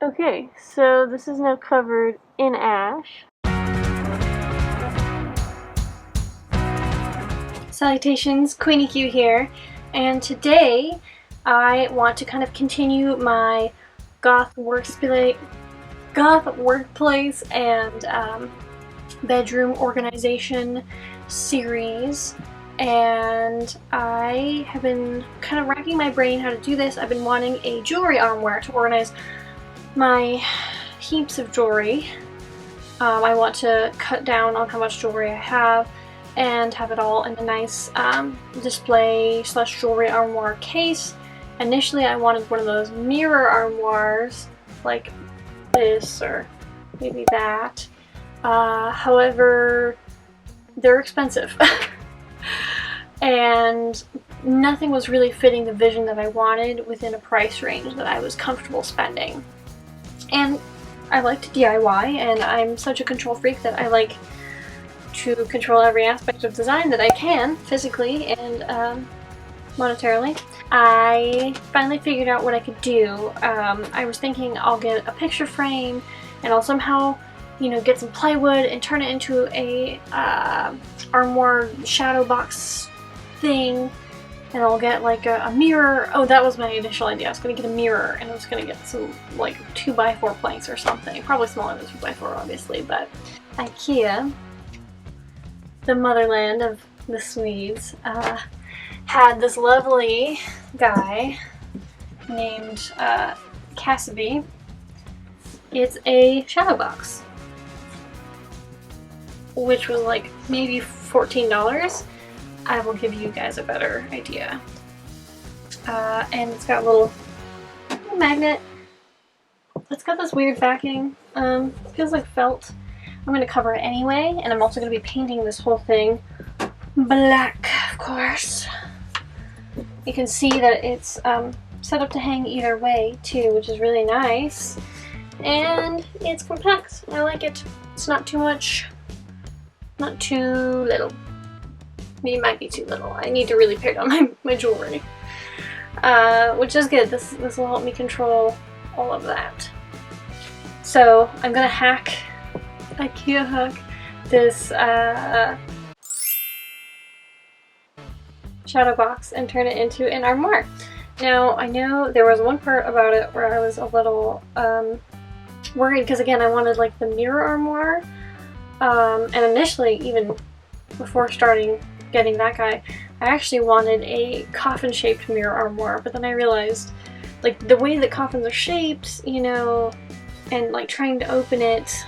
Okay, so this is now covered in ash. Salutations, Queenie Q here, and today I want to kind of continue my goth workplace and bedroom organization series, and I have been kind of racking my brain how to do this. I've been wanting a jewelry armoire to organize my heaps of jewelry. I want to cut down on how much jewelry I have and have it all in a nice display / jewelry armoire case. Initially I wanted one of those mirror armoires like this or maybe that. However, they're expensive and nothing was really fitting the vision that I wanted within a price range that I was comfortable spending. And I like to DIY, and I'm such a control freak that I like to control every aspect of design that I can, physically and monetarily. I finally figured out what I could do. I was thinking I'll get a picture frame and I'll somehow, you know, get some plywood and turn it into a Armoire Shadowbox thing, and I'll get like a mirror. Oh, that was my initial idea. I was going to get a mirror and I was going to get some like 2x4 planks or something. Probably smaller than 2x4 obviously, but Ikea, the motherland of the Swedes, had this lovely guy named Cassidy. It's a shadow box, which was like maybe $14. I will give you guys a better idea. And it's got a little magnet. It's got this weird backing. Feels like felt. I'm going to cover it anyway, and I'm also going to be painting this whole thing black, of course. You can see that it's set up to hang either way too, which is really nice. And it's compact. I like it. It's not too much, not too little. It might be too little. I need to really pick on my jewelry, which is good. This will help me control all of that. So I'm gonna IKEA hack this shadow box and turn it into an armoire. Now I know there was one part about it where I was a little worried, because again I wanted like the mirror armoire, and initially, even before starting getting that guy, I actually wanted a coffin shaped mirror armoire, but then I realized like the way that coffins are shaped, you know, and like trying to open it,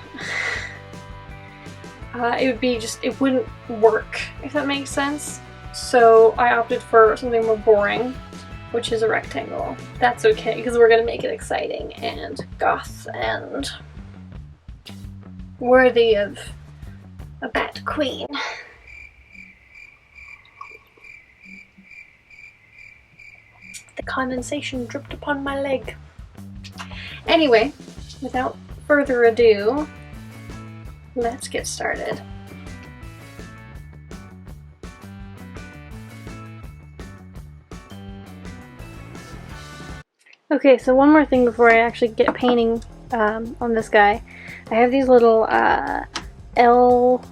it would be just, it wouldn't work, if that makes sense. So I opted for something more boring, which is a rectangle. That's okay, because we're gonna make it exciting and goth and worthy of a bat queen. The condensation dripped upon my leg. Anyway, without further ado, let's get started. Okay, so one more thing before I actually get painting on this guy. I have these little L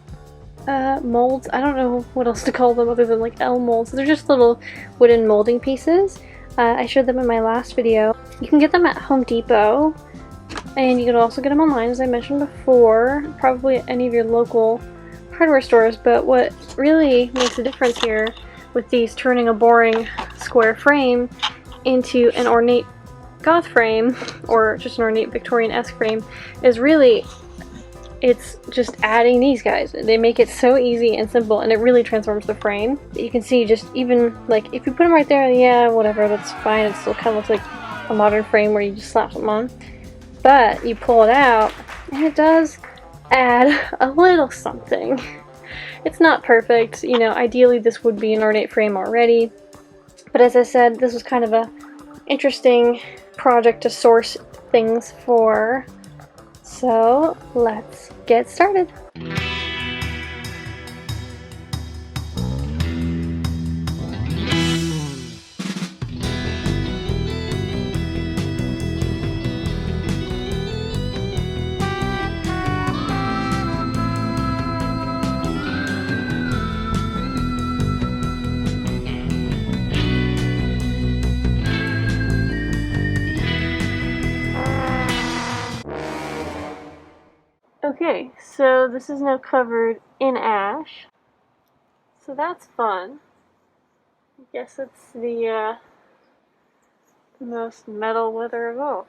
molds. I don't know what else to call them other than like L molds. They're just little wooden molding pieces. I showed them in my last video. You can get them at Home Depot, and you can also get them online, as I mentioned before, probably at any of your local hardware stores. But what really makes a difference here with these turning a boring square frame into an ornate goth frame, or just an ornate Victorian-esque frame, is really, it's just adding these guys. They make it so easy and simple, and it really transforms the frame. You can see, just even like if you put them right there, yeah, whatever, that's fine. It still kind of looks like a modern frame where you just slap them on. But you pull it out, and it does add a little something. It's not perfect, you know, ideally this would be an ornate frame already. But as I said, this was kind of a interesting project to source things for. So let's get started. Okay, so this is now covered in ash. So that's fun. I guess it's the most metal weather of all.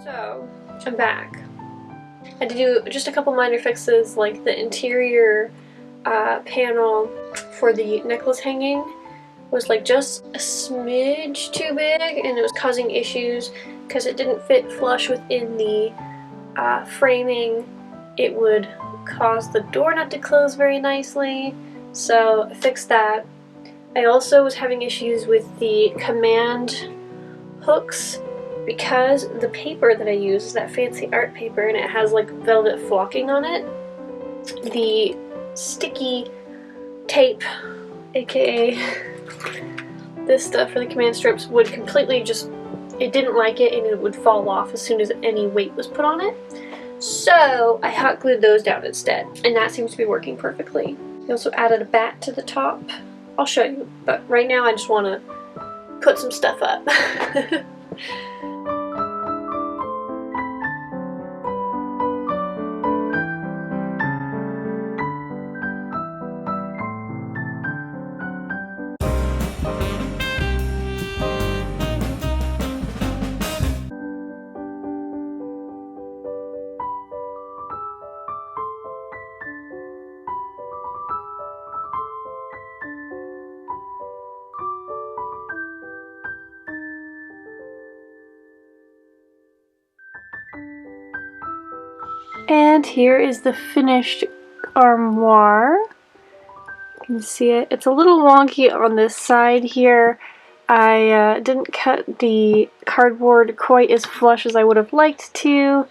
So, I'm back. I had to do just a couple minor fixes, like the interior panel for the necklace hanging was like just a smidge too big, and it was causing issues because it didn't fit flush within the framing. It would cause the door not to close very nicely, so I fixed that. I also was having issues with the command hooks because the paper that I use is that fancy art paper and it has like velvet flocking on it. The sticky tape, aka this stuff for the command strips, would completely just, it didn't like it and it would fall off as soon as any weight was put on it. So I hot glued those down instead, and that seems to be working perfectly. I also added a bat to the top. I'll show you, but right now I just want to put some stuff up. And here is the finished armoire. You can see it. It's a little wonky on this side here. I didn't cut the cardboard quite as flush as I would have liked to,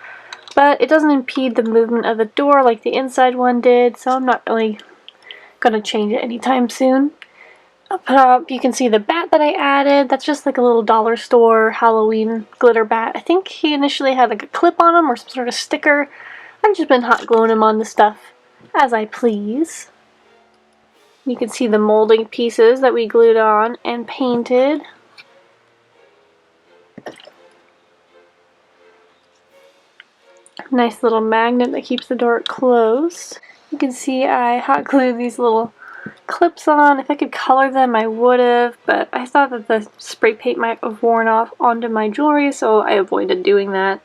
but it doesn't impede the movement of the door like the inside one did, so I'm not really going to change it anytime soon. Up top, you can see the bat that I added. That's just like a little dollar store Halloween glitter bat. I think he initially had like a clip on him or some sort of sticker. I've just been hot gluing him on the stuff as I please. You can see the molding pieces that we glued on and painted. Nice little magnet that keeps the door closed. You can see I hot glued these little clips on. If I could color them, I would have, but I thought that the spray paint might have worn off onto my jewelry, so I avoided doing that.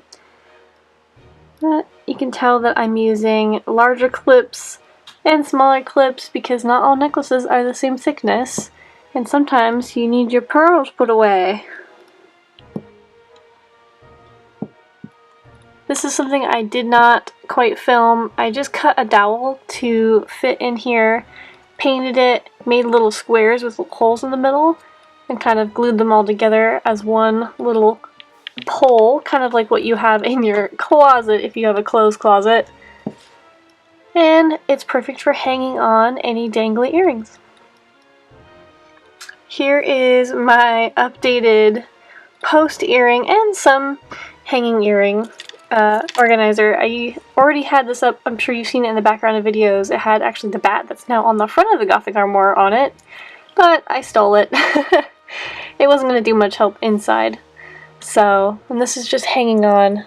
But you can tell that I'm using larger clips and smaller clips because not all necklaces are the same thickness, and sometimes you need your pearls put away. This is something I did not quite film. I just cut a dowel to fit in here, painted it, made little squares with holes in the middle, and kind of glued them all together as one little pole, kind of like what you have in your closet if you have a clothes closet. And it's perfect for hanging on any dangly earrings. Here is my updated post earring and some hanging earring organizer. I already had this up, I'm sure you've seen it in the background of videos. It had actually the bat that's now on the front of the Gothic Armoire on it, but I stole it. It wasn't going to do much help inside. So, and this is just hanging on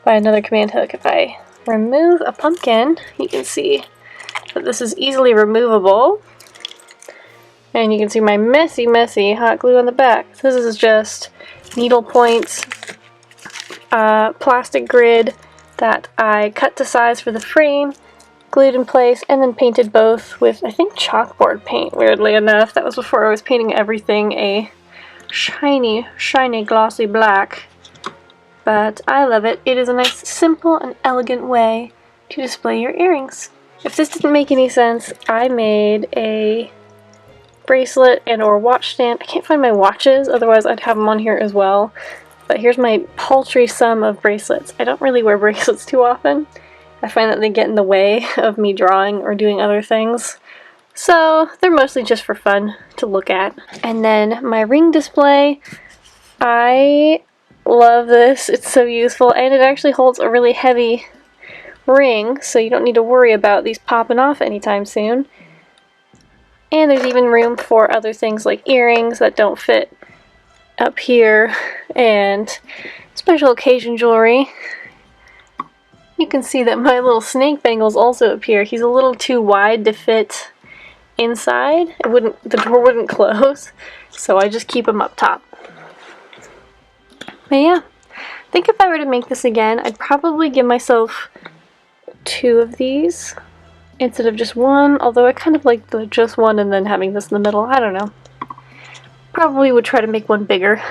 by another command hook. If I remove a pumpkin, you can see that this is easily removable. And you can see my messy hot glue on the back. This is just needle points, plastic grid that I cut to size for the frame, glued in place, and then painted both with, I think, chalkboard paint, weirdly enough. That was before I was painting everything a shiny, glossy black. But I love it. It is a nice, simple, and elegant way to display your earrings. If this didn't make any sense, I made a bracelet and or watch stand. I can't find my watches, otherwise I'd have them on here as well. But here's my paltry sum of bracelets. I don't really wear bracelets too often. I find that they get in the way of me drawing or doing other things. So they're mostly just for fun to look at. And then my ring display. I love this. It's so useful, and it actually holds a really heavy ring, so you don't need to worry about these popping off anytime soon. And there's even room for other things like earrings that don't fit up here, and special occasion jewelry. You can see that my little snake bangle's also up here. He's a little too wide to fit inside. The door wouldn't close, so I just keep him up top. But yeah, think if I were to make this again, I'd probably give myself 2 of these instead of just one, although I kind of like the just one and then having this in the middle. I don't know. Probably would try to make one bigger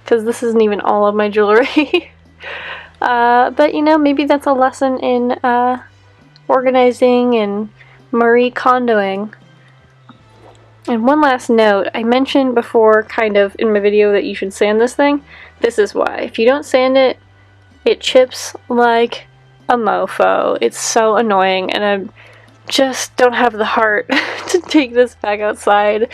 because this isn't even all of my jewelry. But you know, maybe that's a lesson in organizing and Marie Kondoing. And one last note, I mentioned before kind of in my video that you should sand this thing. This is why. If you don't sand it, it chips like a mofo. It's so annoying, and I just don't have the heart to take this back outside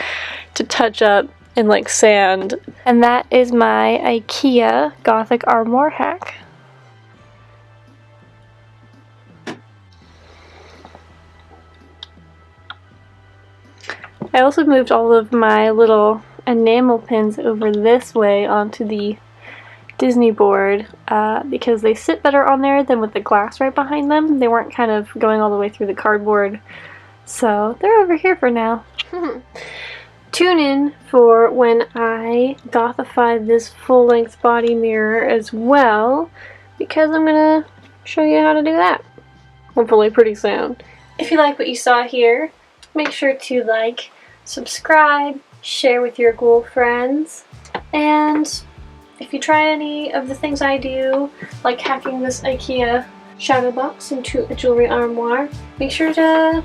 to touch up and like sand. And that is my Ikea Gothic Armoire hack. I also moved all of my little enamel pins over this way onto the Disney board because they sit better on there than with the glass right behind them. They weren't kind of going all the way through the cardboard, so they're over here for now. Tune in for when I Gothify this full-length body mirror as well, because I'm gonna show you how to do that, hopefully pretty soon. If you like what you saw here, make sure to like, subscribe, share with your ghoul friends, and if you try any of the things I do, like hacking this Ikea Shadowbox into a jewelry armoire, make sure to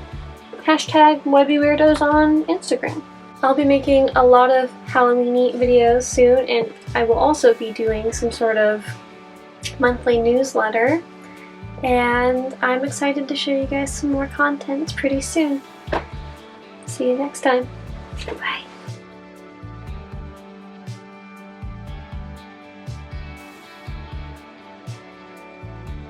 hashtag WebbyWeirdos on Instagram. I'll be making a lot of HalloQueenie videos soon, and I will also be doing some sort of monthly newsletter, and I'm excited to show you guys some more content pretty soon. See you next time. Bye.